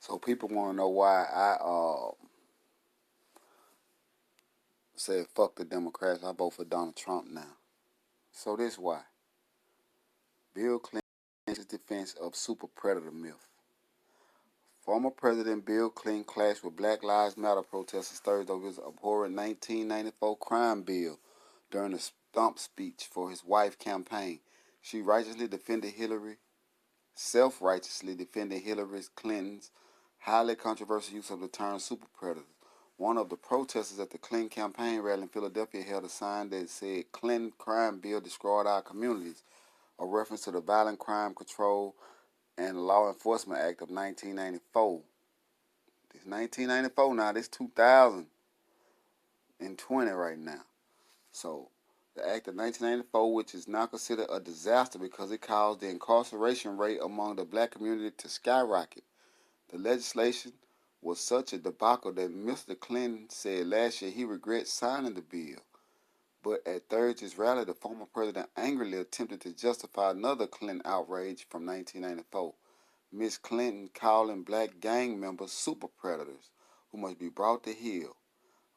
So people want to know why I said fuck the Democrats. I vote for Donald Trump now. So this why. Bill Clinton's defense of super predator myth. Former President Bill Clinton clashed with Black Lives Matter protesters Thursday over his abhorrent 1994 crime bill during a stump speech for his wife's campaign. She self-righteously defended Hillary Clinton's highly controversial use of the term super predators. One of the protesters at the Clinton campaign rally in Philadelphia held a sign that said, "Clinton crime bill destroyed our communities," a reference to the Violent Crime Control and Law Enforcement Act of 1994. It's 1994 now. This 2020 right now. So the Act of 1994, which is now considered a disaster because it caused the incarceration rate among the black community to skyrocket. The legislation was such a debacle that Mr. Clinton said last year he regrets signing the bill. But at Thursday's rally, the former president angrily attempted to justify another Clinton outrage from 1994. Ms. Clinton calling black gang members super predators who must be brought to heel.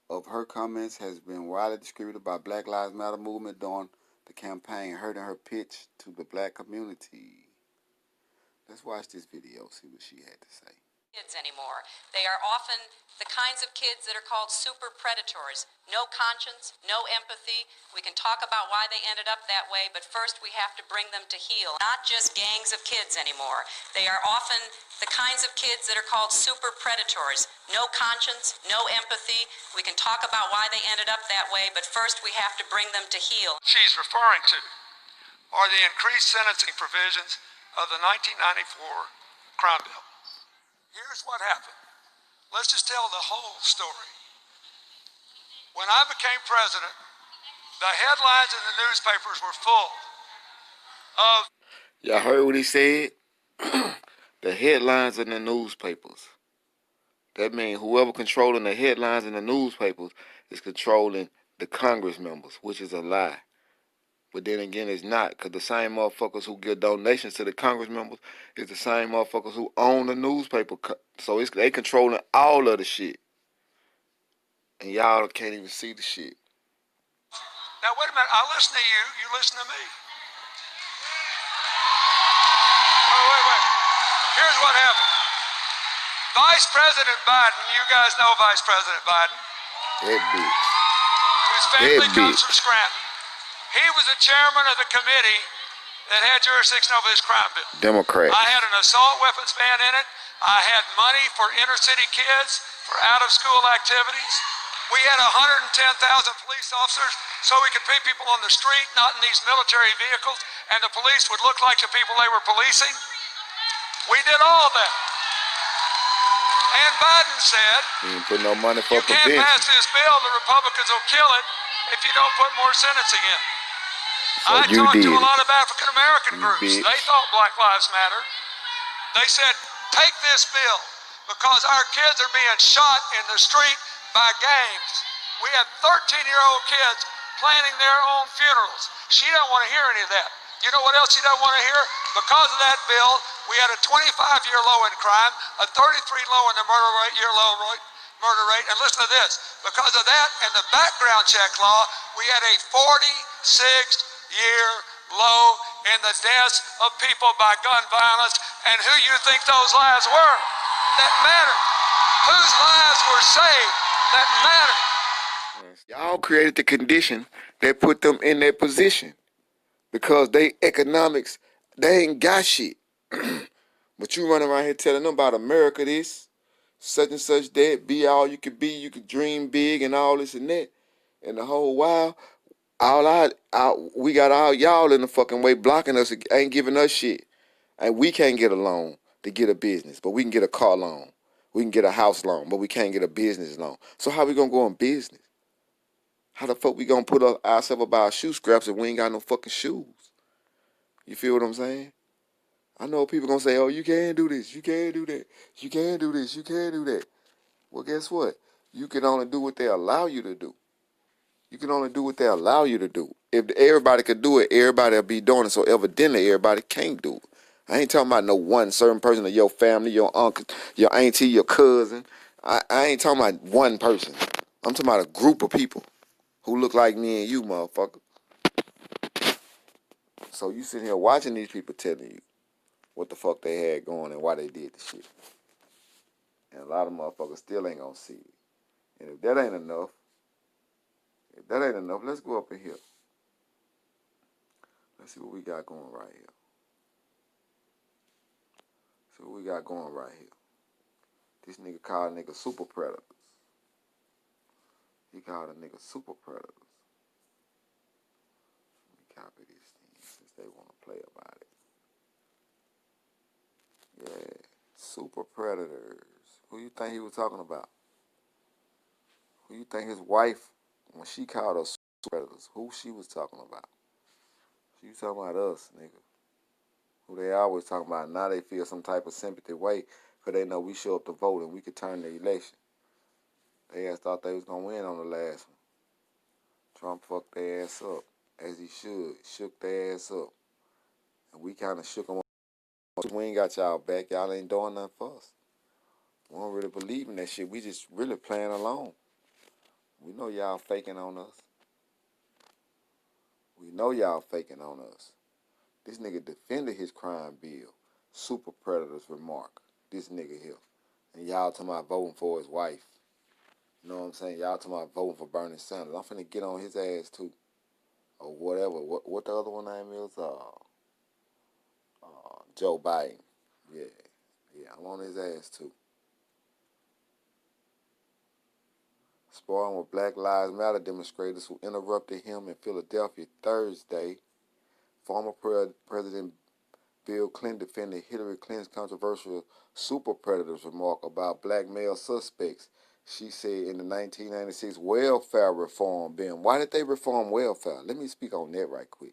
Of her comments has been widely distributed by Black Lives Matter movement during the campaign, hurting her pitch to the black community. Let's watch this video, see what she had to say. Kids anymore. They are often the kinds of kids that are called super predators. No conscience, no empathy. We can talk about why they ended up that way, but first we have to bring them to heel. Not just gangs of kids anymore. They are often the kinds of kids that are called super predators. No conscience, no empathy. We can talk about why they ended up that way, but first we have to bring them to heel. She's referring to are the increased sentencing provisions of the 1994 crime bill. Here's what happened. Let's just tell the whole story. When I became president, the headlines in the newspapers were full of... Y'all heard what he said? The headlines in the newspapers. That means whoever controlling the headlines in the newspapers is controlling the Congress members, which is a lie. But then again, it's not, because the same motherfuckers who give donations to the Congress members is the same motherfuckers who own the newspaper. So they controlling all of the shit. And y'all can't even see the shit. Now, wait a minute. I listen to you. You listen to me. Wait. Here's what happened. Vice President Biden, you guys know Vice President Biden. That bitch. Whose family comes from Scranton. He was the chairman of the committee that had jurisdiction over this crime bill. Democrat. I had an assault weapons ban in it. I had money for inner city kids for out-of-school activities. We had 110,000 police officers so we could put people on the street, not in these military vehicles, and the police would look like the people they were policing. We did all that. And Biden said, you didn't put no money for you can't pass this bill, the Republicans will kill it if you don't put more sentencing in. So I talked to a lot of African-American groups. Bitch. They thought Black Lives Matter. They said, take this bill because our kids are being shot in the street by gangs. We have 13-year-old kids planning their own funerals. She don't want to hear any of that. You know what else she doesn't want to hear? Because of that bill, we had a 25-year low in crime, a 33 low in the murder rate, and listen to this. Because of that and the background check law, we had a 46-year low in the deaths of people by gun violence. And who you think those lives were that mattered? Whose lives were saved that mattered? Y'all created the condition that put them in that position because they economics, they ain't got shit. But you run around here telling them about America this, such and such that, be all you could be, you could dream big and all this and that. And the whole while, we got all y'all in the fucking way blocking us, ain't giving us shit. And we can't get a loan to get a business, but we can get a car loan. We can get a house loan, but we can't get a business loan. So how we gonna go on business? How the fuck we gonna put ourselves about our shoe scraps if we ain't got no fucking shoes? You feel what I'm saying? I know people gonna say, oh, you can't do this, you can't do that, you can't do this, you can't do that. Well, guess what? You can only do what they allow you to do. You can only do what they allow you to do. If everybody could do it, everybody will be doing it. So evidently, everybody can't do it. I ain't talking about no one certain person of your family, your uncle, your auntie, your cousin. I ain't talking about one person. I'm talking about a group of people who look like me and you, motherfucker. So you sitting here watching these people telling you what the fuck they had going and why they did the shit. And a lot of motherfuckers still ain't gonna see it. And if that ain't enough, let's go up in here. Let's see what we got going right here. See what we got going right here. This nigga called a nigga super predators. He called a nigga super predators. Let me copy this thing since they want to play about it. Yeah, super predators. Who you think he was talking about? Who you think his wife, when she called us super predators, who she was talking about? She was talking about us, nigga. Who they always talking about. Now they feel some type of sympathy way because they know we show up to vote and we could turn the election. They ass thought they was going to win on the last one. Trump fucked their ass up, as he should. Shook their ass up. And we kind of shook them up. We ain't got y'all back. Y'all ain't doing nothing for us. We don't really believe in that shit. We just really playing along. We know y'all faking on us. We know y'all faking on us. This nigga defended his crime bill. Super predators remark. This nigga here. And y'all talking about voting for his wife. You know what I'm saying? Y'all talking about voting for Bernie Sanders. I'm finna get on his ass too. Or whatever. What the other one name is? Joe Biden. Yeah. Yeah, I'm on his ass too. Sparring with Black Lives Matter demonstrators who interrupted him in Philadelphia Thursday. Former President Bill Clinton defended Hillary Clinton's controversial super predators remark about black male suspects. She said in the 1996 welfare reform bill. Why did they reform welfare? Let me speak on that right quick.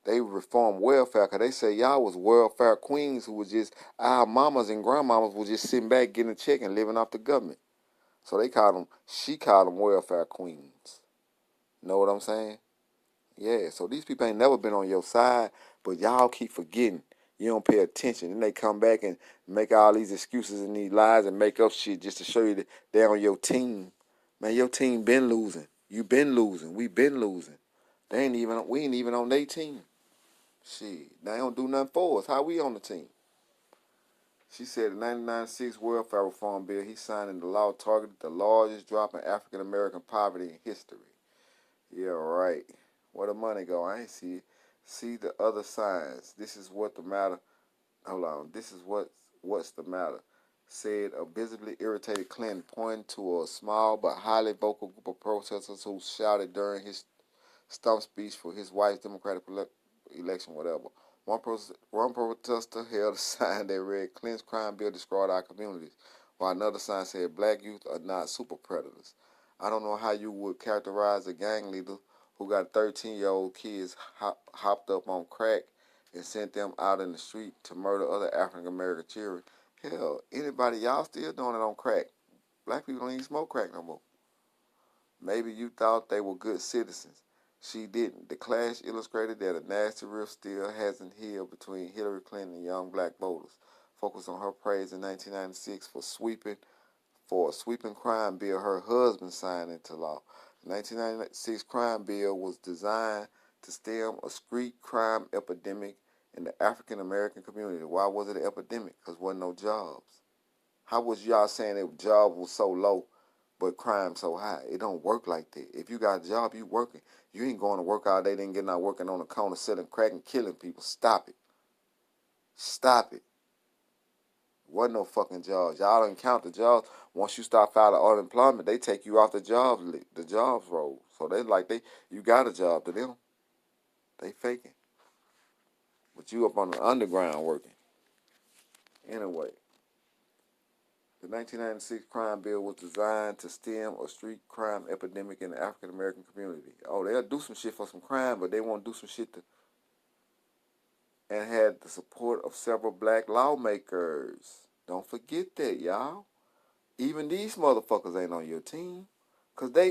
They reformed welfare because they say y'all was welfare queens who was just, our mamas and grandmamas was just sitting back getting a check and living off the government. So she called them welfare queens. Know what I'm saying? Yeah, so these people ain't never been on your side, but y'all keep forgetting. You don't pay attention. Then they come back and make all these excuses and these lies and make up shit just to show you that they're on your team. Man, your team been losing. You been losing. We been losing. We ain't even on their team. Shit, they don't do nothing for us. How we on the team? She said the 1996 welfare reform bill he signed into law targeted the largest drop in African American poverty in history. Yeah, right. Where the money go? I ain't see it. See the other signs. This is what the matter. Hold on. This is what's the matter. Said a visibly irritated Clinton, pointing to a small but highly vocal group of protesters who shouted during his stump speech for his wife's Democratic election, whatever. One protester held a sign that read, Clinton's crime bill destroyed our communities, while another sign said, black youth are not super predators. I don't know how you would characterize a gang leader who got 13-year-old kids hopped up on crack and sent them out in the street to murder other African-American children. Hell, anybody, y'all still doing it on crack. Black people don't even smoke crack no more. Maybe you thought they were good citizens. She didn't. The clash illustrated that a nasty rift still hasn't healed between Hillary Clinton and young black voters. Focused on her praise in 1996 for a sweeping crime bill her husband signed into law. The 1996 crime bill was designed to stem a street crime epidemic in the African American community. Why was it an epidemic? Because there wasn't no jobs. How was y'all saying that jobs was so low but crime so high? It don't work like that. If you got a job, you working. You ain't going to work all day, then getting out working on the corner, selling crack and killing people. Stop it. Stop it. Wasn't no fucking jobs. Y'all don't count the jobs. Once you start filing unemployment, they take you off the jobs roll. So you got a job to them. They faking. But you up on the underground working. Anyway, the 1996 crime bill was designed to stem a street crime epidemic in the African American community. Oh, they'll do some shit for some crime, but they won't do some shit and had the support of several black lawmakers. Don't forget that, y'all. Even these motherfuckers ain't on your team. Cause they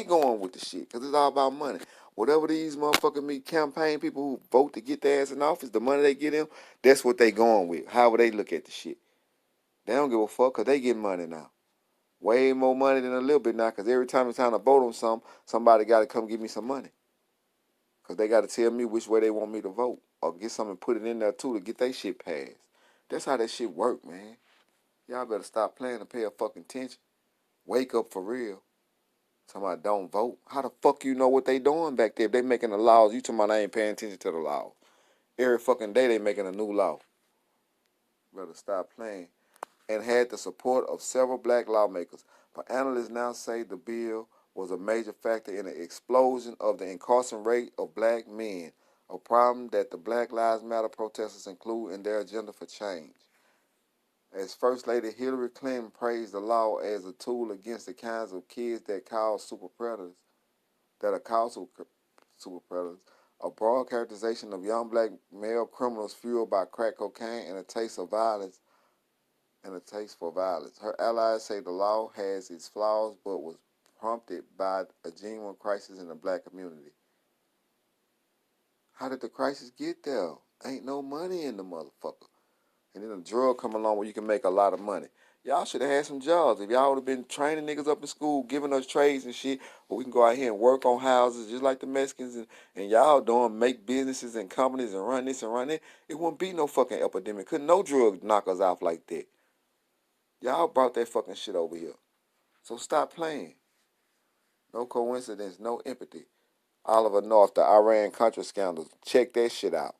going with the shit. Cause it's all about money. Whatever these motherfucking me campaign people who vote to get their ass in office, the money they get them, that's what they going with. However they look at the shit. They don't give a fuck because they get money now. Way more money than a little bit now, because every time it's time to vote on something, somebody got to come give me some money. Because they got to tell me which way they want me to vote. Or get something and put it in there, too, to get their shit passed. That's how that shit work, man. Y'all better stop playing and pay a fucking attention. Wake up for real. Somebody don't vote. How the fuck you know what they doing back there? If they making the laws, you talking about I ain't paying attention to the law. Every fucking day they making a new law. Better stop playing. And had the support of several black lawmakers. But analysts now say the bill was a major factor in the explosion of the incarceration rate of black men, a problem that the Black Lives Matter protesters include in their agenda for change. As First Lady Hillary Clinton praised the law as a tool against the kinds of kids that cause super predators, super predators, a broad characterization of young black male criminals fueled by crack cocaine and a taste for violence. Her allies say the law has its flaws, but was prompted by a genuine crisis in the black community. How did the crisis get there? Ain't no money in the motherfucker. And then a drug come along where you can make a lot of money. Y'all should have had some jobs. If y'all would have been training niggas up in school, giving us trades and shit, where we can go out here and work on houses just like the Mexicans and y'all doing, make businesses and companies and run this and run that, it wouldn't be no fucking epidemic. Couldn't no drug knock us out like that. Y'all brought that fucking shit over here. So stop playing. No coincidence, no empathy. Oliver North, the Iran-Contra scandals. Check that shit out.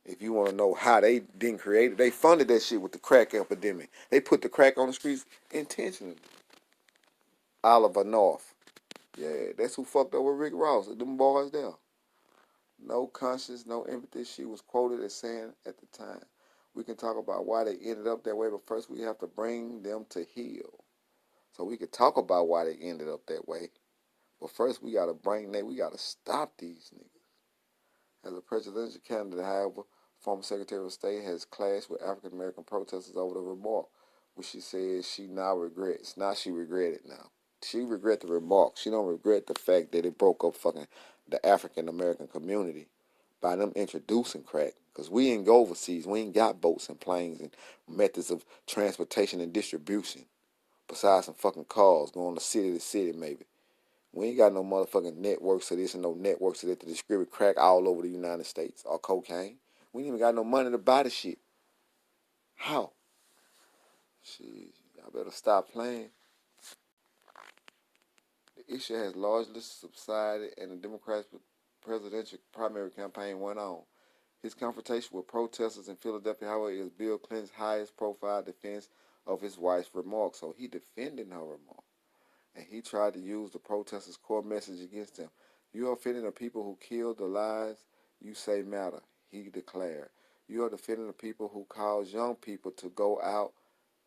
If you want to know how they didn't create it, they funded that shit with the crack epidemic. They put the crack on the streets intentionally. Oliver North. Yeah, that's who fucked up with Rick Ross. Them boys there. No conscience, no empathy. She was quoted as saying at the time. We can talk about why they ended up that way, but first we have to bring them to heel. So we could talk about why they ended up that way. But first we gotta we gotta stop these niggas. As a presidential candidate, however, former Secretary of State has clashed with African American protesters over the remark, which she says she now regrets. Now she regret it now. She regret the remark. She don't regret the fact that it broke up fucking the African American community by them introducing crack. Because we ain't go overseas. We ain't got boats and planes and methods of transportation and distribution. Besides some fucking cars going to city to city maybe. We ain't got no motherfucking networks of this and no networks of that to distribute crack all over the United States or cocaine. We ain't even got no money to buy the shit. How? Shit, y'all better stop playing. The issue has largely subsided and the Democrats' presidential primary campaign went on. His confrontation with protesters in Philadelphia, however, is Bill Clinton's highest profile defense of his wife's remarks. So he defended her remarks. And he tried to use the protesters' core message against them. You are offending the people who killed the lives you say matter, he declared. You are defending the people who cause young people to go out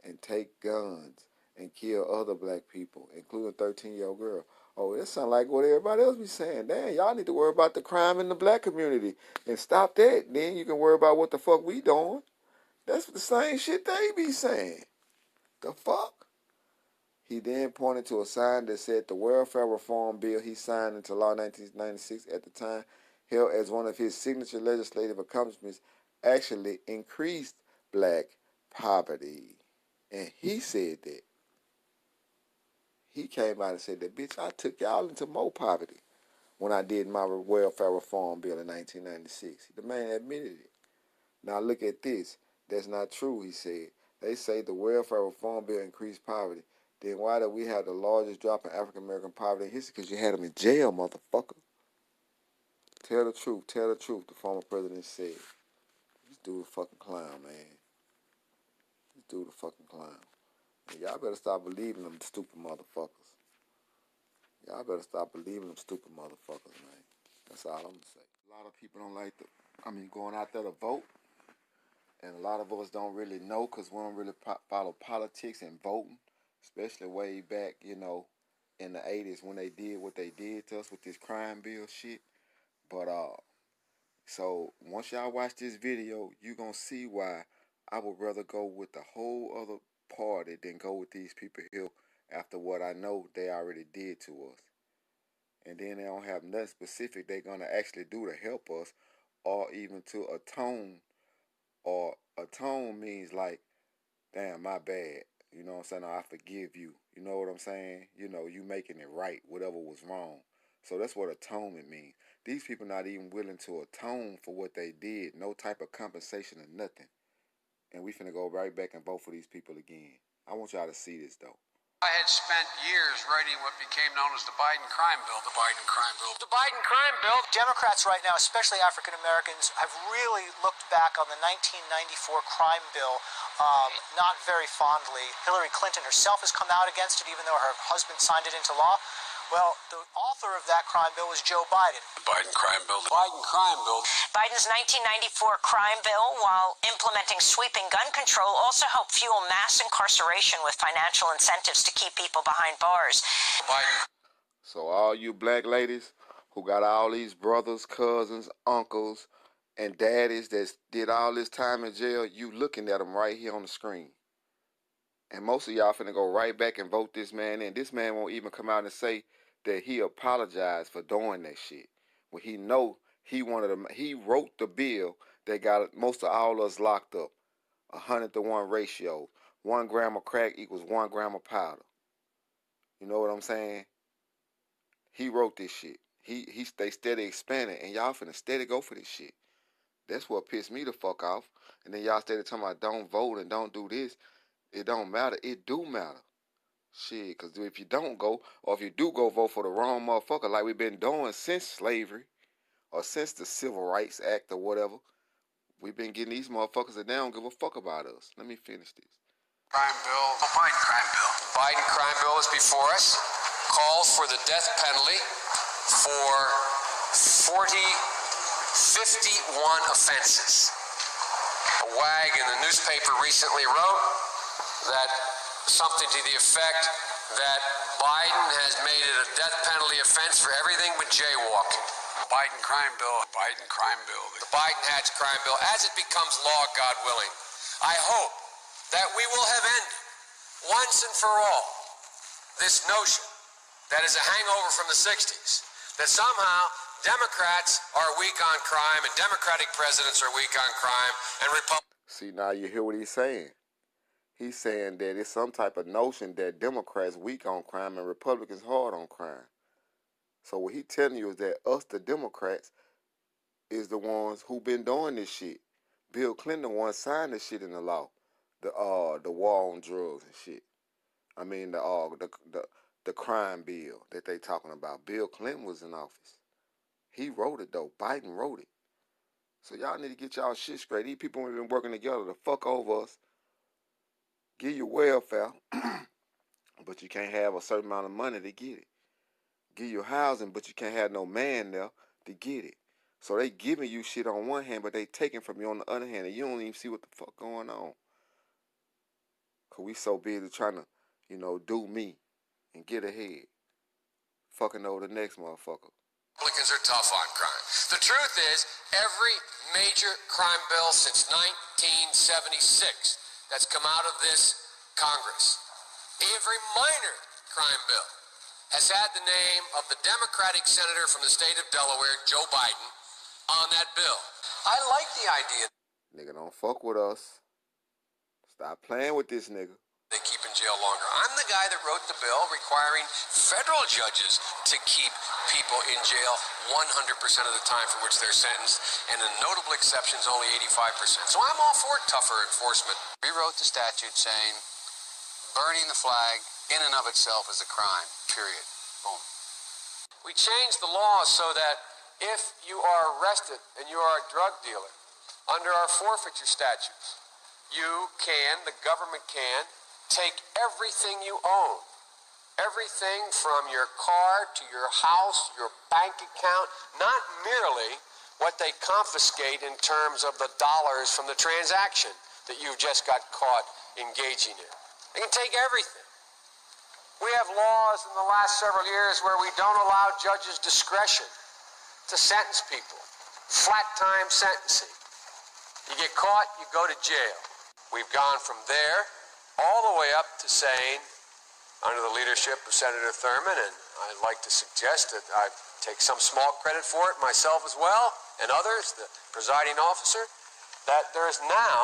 and take guns and kill other black people, including a 13-year-old girl. Oh, that sounds like what everybody else be saying. Damn, y'all need to worry about the crime in the black community and stop that. Then you can worry about what the fuck we doing. That's the same shit they be saying. The fuck? He then pointed to a sign that said the welfare reform bill he signed into law in 1996 at the time, held as one of his signature legislative accomplishments, actually increased black poverty. And he said that. He came out and said that, bitch, I took y'all into more poverty when I did my welfare reform bill in 1996. The man admitted it. Now look at this. That's not true, he said. They say the welfare reform bill increased poverty. Then why do we have the largest drop in African American poverty in history? Because you had them in jail, motherfucker. Tell the truth. Tell the truth, the former president said. This dude a fucking clown, man. This dude a fucking clown. And y'all better stop believing them stupid motherfuckers. Y'all better stop believing them stupid motherfuckers, man. That's all I'm going to say. A lot of people don't like going out there to vote. And a lot of us don't really know because we don't really follow politics and voting, especially way back, in the 80s when they did what they did to us with this crime bill shit. But, so once y'all watch this video, you going to see why I would rather go with the whole other party than go with these people here after what I know they already did to us. and then they don't have nothing specific they're gonna actually do to help us, or even to atone. Or atone means like, damn, my bad. You know what I'm saying? Or I forgive you. You know what I'm saying? You know, you making it right, whatever was wrong. So that's what atonement means. These people not even willing to atone for what they did. No type of compensation or nothing. And we finna go right back and vote for these people again. I want y'all to see this though. I had spent years writing what became known as the Biden crime bill. The Biden crime bill. The Biden crime bill. Democrats right now, especially African Americans, have really looked back on the 1994 crime bill not very fondly. Hillary Clinton herself has come out against it, even though her husband signed it into law. Well, the author of that crime bill was Joe Biden. The Biden crime bill. The Biden crime bill. Biden's 1994 crime bill, while implementing sweeping gun control, also helped fuel mass incarceration with financial incentives to keep people behind bars. Biden. So all you black ladies who got all these brothers, cousins, uncles, and daddies that did all this time in jail, you looking at them right here on the screen. And most of y'all finna go right back and vote this man in. This man won't even come out and say that he apologized for doing that shit. When he know he wrote the bill that got most of all us locked up. 100-to-1 ratio. 1 gram of crack equals 1 gram of powder. You know what I'm saying? He wrote this shit. They steady expanding, and y'all finna steady go for this shit. That's what pissed me the fuck off. And then y'all steady talking about don't vote and don't do this. It don't matter. It do matter. Shit, because if you don't go, or if you do go vote for the wrong motherfucker like we've been doing since slavery, or since the Civil Rights Act or whatever, we've been getting these motherfuckers that they don't give a fuck about us. Let me finish this. Crime bill. The Biden crime bill. Biden crime bill is before us. Calls for the death penalty for 51 offenses. A wag in the newspaper recently wrote that something to the effect that Biden has made it a death penalty offense for everything but jaywalking. Biden crime bill. Biden crime bill. The Biden-Hatch crime bill, as it becomes law, God willing, I hope that we will have ended once and for all this notion that is a hangover from the 60s, that somehow Democrats are weak on crime and Democratic presidents are weak on crime and Republicans. See, now you hear what he's saying. He's saying that it's some type of notion that Democrats weak on crime and Republicans hard on crime. So what he telling you is that us, the Democrats, is the ones who been doing this shit. Bill Clinton the one signed this shit in the law, the war on drugs and shit. I mean the crime bill that they talking about. Bill Clinton was in office. He wrote it though. Biden wrote it. So y'all need to get y'all shit straight. These people have been working together to fuck over us. Give you welfare, but you can't have a certain amount of money to get it. Give you housing, but you can't have no man there to get it. So they giving you shit on one hand, but they taking from you on the other hand, and you don't even see what the fuck going on. Cause we so busy trying to, do me and get ahead. Fucking over the next motherfucker. Republicans are tough on crime. The truth is, every major crime bill since 1976 that's come out of this Congress, every minor crime bill, has had the name of the Democratic senator from the state of Delaware, Joe Biden, on that bill. I like the idea. Nigga, don't fuck with us. Stop playing with this nigga. They keep in jail longer. I'm the guy that wrote the bill requiring federal judges to keep people in jail 100% of the time for which they're sentenced, and in notable exceptions, only 85%. So I'm all for tougher enforcement. We wrote the statute saying burning the flag in and of itself is a crime, period. Boom. We changed the law so that if you are arrested and you are a drug dealer, under our forfeiture statutes, the government can, take everything you own. Everything from your car to your house, your bank account, not merely what they confiscate in terms of the dollars from the transaction that you've just got caught engaging in. They can take everything. We have laws in the last several years where we don't allow judges discretion to sentence people. Flat time sentencing. You get caught, you go to jail. We've gone from there all the way up to saying under the leadership of Senator Thurmond, and I'd like to suggest that I take some small credit for it myself as well, and others, the presiding officer, that there is now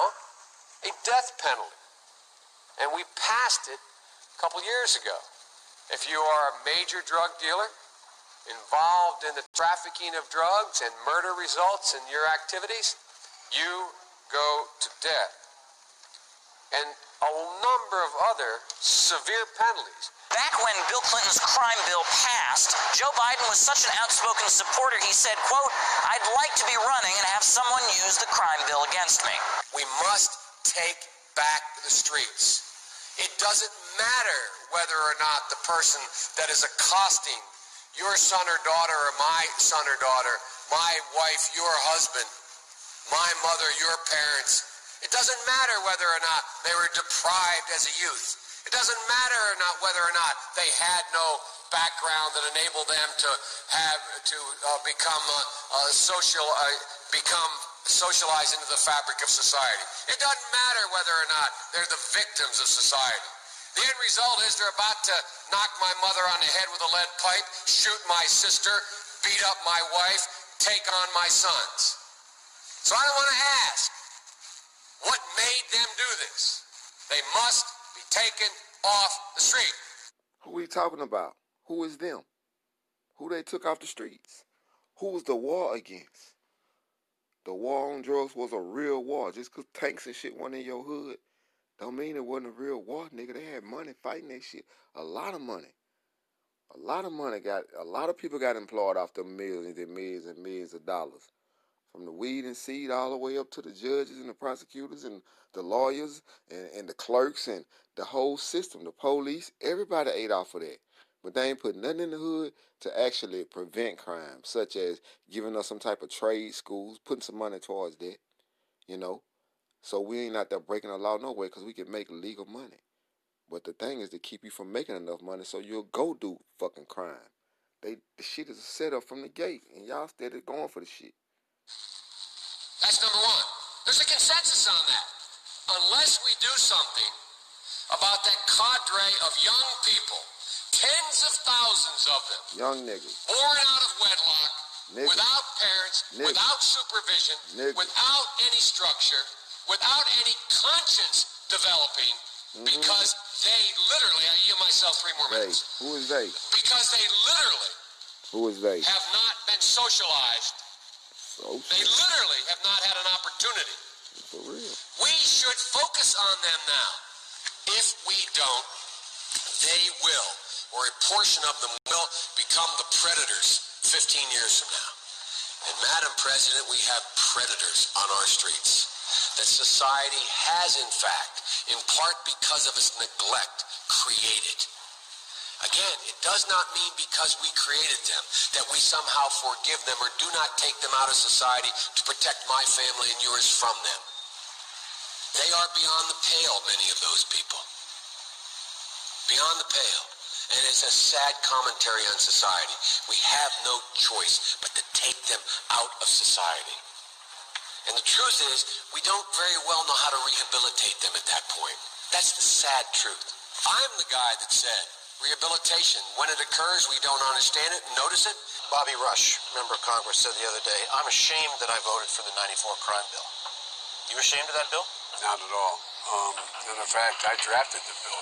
a death penalty. And we passed it a couple years ago. If you are a major drug dealer involved in the trafficking of drugs and murder results in your activities, you go to death. And a number of other severe penalties. Back when Bill Clinton's crime bill passed, Joe Biden was such an outspoken supporter, he said, quote, "I'd like to be running and have someone use the crime bill against me." We must take back the streets. It doesn't matter whether or not the person that is accosting your son or daughter or my son or daughter, my wife, your husband, my mother, your parents, it doesn't matter whether or not they were deprived as a youth. It doesn't matter or not whether or not they had no background that enabled them to become socialized into the fabric of society. It doesn't matter whether or not they're the victims of society. The end result is they're about to knock my mother on the head with a lead pipe, shoot my sister, beat up my wife, take on my sons. So I want to ask, what made them do this? They must be taken off the street. Who are we talking about? Who is them? Who they took off the streets? Who was the war against? The war on drugs was a real war. Just because tanks and shit weren't in your hood, don't mean it wasn't a real war, nigga. They had money fighting that shit. A lot of money. A lot of people got employed off the millions and millions and millions of dollars. From the weed and seed all the way up to the judges and the prosecutors and the lawyers and the clerks and the whole system, the police, everybody ate off of that. But they ain't put nothing in the hood to actually prevent crime, such as giving us some type of trade schools, putting some money towards that, you know. So we ain't out there breaking the law no way because we can make legal money. But the thing is to keep you from making enough money so you'll go do fucking crime. The shit is set up from the gate, and y'all steady going for the shit. That's number one. There's a consensus on that. Unless we do something about that cadre of young people, tens of thousands of them, Young niggas. born out of wedlock, Niggas. without parents, Niggas. without supervision, Niggas. without any structure, without any conscience developing, because they literally, I yield myself 3 more They. minutes, Who is they? because they literally Who is they? have not been socialized. So They literally have not had an opportunity. for real. We should focus on them now. If we don't, they will, or a portion of them will, become the predators 15 years from now. And Madam President, we have predators on our streets that society has, in fact, in part because of its neglect, created. Again, it does not mean because we created them that we somehow forgive them or do not take them out of society to protect my family and yours from them. They are beyond the pale, many of those people. Beyond the pale. And it's a sad commentary on society. We have no choice but to take them out of society. And the truth is, we don't very well know how to rehabilitate them at that point. That's the sad truth. I'm the guy that said, rehabilitation, when it occurs, we don't understand it and notice it. Bobby Rush, member of Congress, said the other day, "I'm ashamed that I voted for the '94 crime bill." You ashamed of that bill? Not at all. And in fact, I drafted the bill.